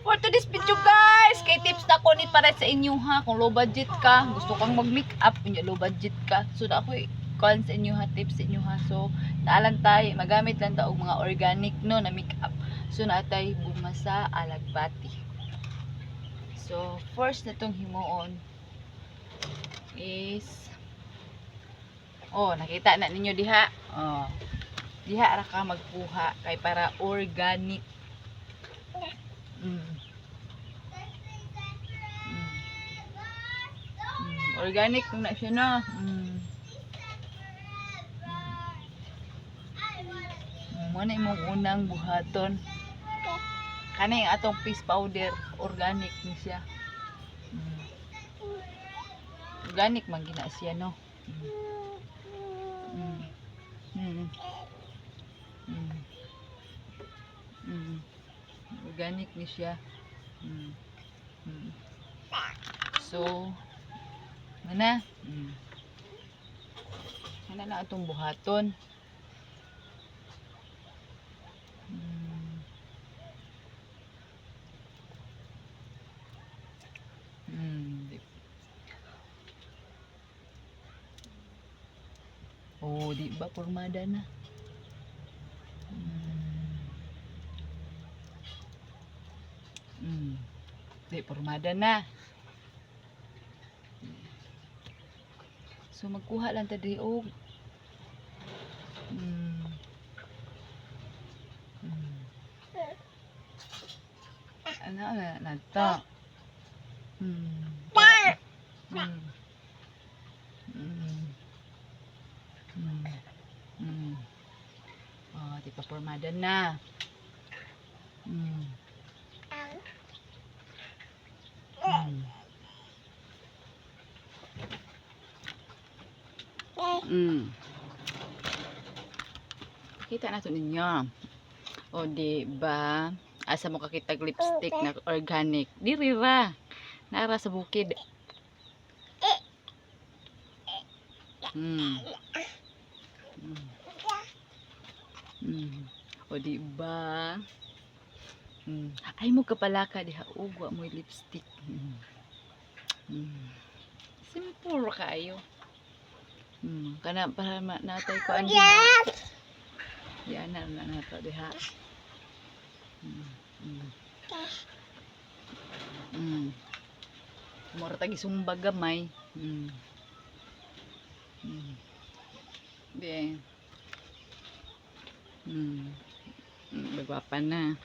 For today's video guys, kay tips na ko ni para sa inyo ha. Kung low budget ka, gusto kang mag-make up, kunya low budget ka. So na ako kuan sa inyo ha, tips sa inyo ha. So naalan tayo, magamit lang ta og mga organic no na make up. So natay bumasa alagbati. So first na tong himuon is nakita na ninyo diha. Diha ra ka magkuha kay para organic. Organic na siya na. Muna imong unang buhaton. Kani ang atong fish powder, organic ni siya. Organic man gina siya no. Organic ni siya. So mana? Mana na atong buhaton. Di ba pormada na? Di pormada na. So magkuha lang ta di og na ta. Di pa pormada na. Kita na to ninyo. Di ba? Asa mo kakitag lipstick na organic. Diri ra. Nara sa bukid. Di ba? Ay mo kapalaka diha ugwa mo lipstick. Simple kayo. Kana para natay ko ang diha na nato diha. Mura tagi sumbag gamay. Bagwapan na.